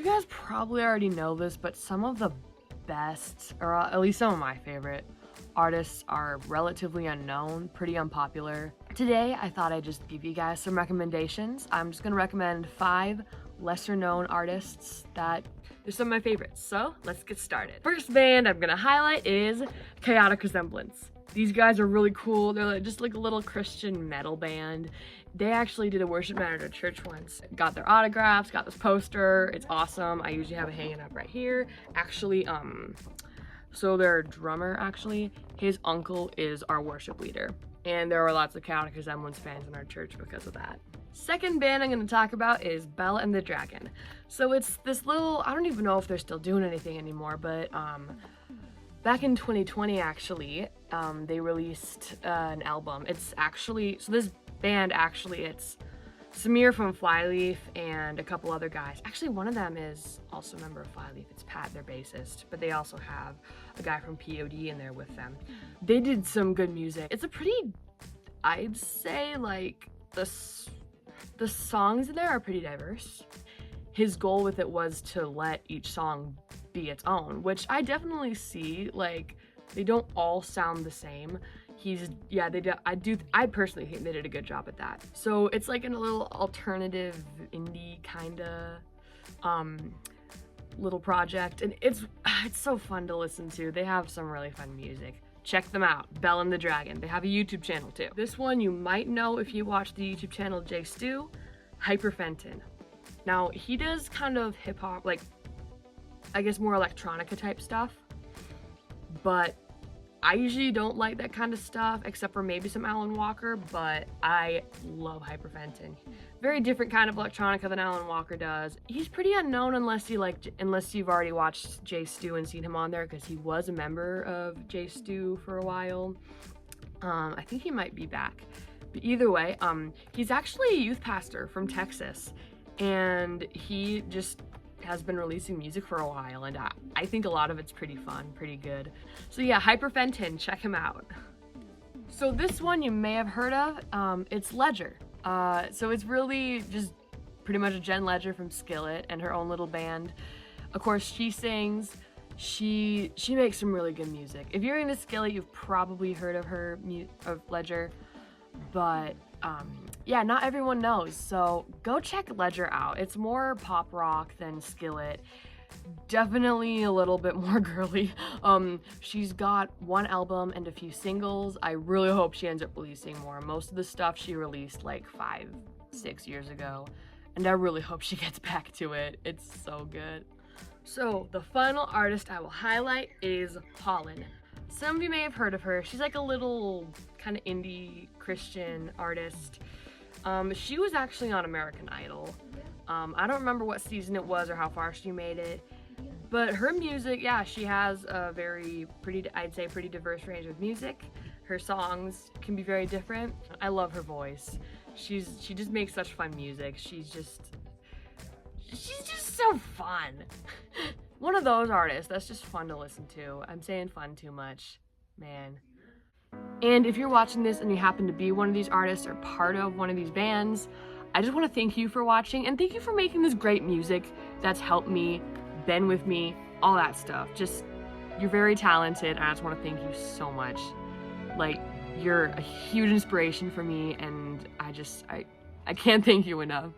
You guys probably already know this, but some of the best, or at least some of my favorite artists are relatively unknown, pretty unpopular. Today, I thought I'd just give you guys some recommendations. I'm just gonna recommend 5 lesser known artists that they're some of my favorites. So let's get started. First band I'm gonna highlight is Chaotic Resemblance. These guys are really cool. They're just like a little Christian metal band. They actually did a worship night at a church once. Got their autographs, got this poster. It's awesome. I usually have it hanging up right here. Actually, so their drummer, actually, his uncle is our worship leader. And there were lots of Chaotic Resemblance fans in our church because of that. Second band I'm gonna talk about is Bella and the Dragon. So it's this little, I don't even know if they're still doing anything anymore, but back in 2020, actually, they released an album. It's actually, so this band, actually, it's Samir from Flyleaf and a couple other guys. Actually, one of them is also a member of Flyleaf. It's Pat, their bassist, but they also have a guy from POD in there with them. They did some good music. It's a pretty, I'd say, like, the songs in there are pretty diverse. His goal with it was to let each song be its own, which I definitely see. Like, they don't all sound the same. I personally think they did a good job at that. So it's like in a little alternative indie kinda little project, and it's so fun to listen to. They have some really fun music. Check them out, Belle and the Dragon. They have a YouTube channel too. This one you might know if you watch the YouTube channel Jay Stu, Hyperfenton. Now he does kind of hip hop, like I guess more electronica type stuff, but I usually don't like that kind of stuff, except for maybe some Alan Walker, but I love Hyperfenton. Very different kind of electronica than Alan Walker does. He's pretty unknown unless you've already watched Jay Stu and seen him on there, because he was a member of Jay Stu for a while. I think he might be back. But either way, he's actually a youth pastor from Texas, and he just has been releasing music for a while, and I think a lot of it's pretty fun, pretty good. So yeah, Hyperfenton, check him out. So this one you may have heard of, it's Ledger. So it's really just pretty much a Jen Ledger from Skillet and her own little band. Of course, she sings. She makes some really good music. If you're into Skillet, you've probably heard of her, of Ledger, but yeah, not everyone knows, so go check Ledger out. It's more pop rock than Skillet. Definitely a little bit more girly. She's got one album and a few singles. I really hope she ends up releasing more. Most of the stuff she released like 5-6 years ago, and I really hope she gets back to it. It's so good. So the final artist I will highlight is Pollen. Some of you may have heard of her. She's like a little kind of indie Christian artist. She was actually on American Idol. I don't remember what season it was or how far she made it, but her music, yeah, she has a I'd say pretty diverse range of music. Her songs can be very different. I love her voice. She just makes such fun music. She's just so fun. One of those artists that's just fun to listen to. I'm saying fun too much, man. And if you're watching this and you happen to be one of these artists or part of one of these bands, I just want to thank you for watching, and thank you for making this great music that's helped me, been with me, all that stuff. You're very talented, and I just want to thank you so much. Like, you're a huge inspiration for me, and I can't thank you enough.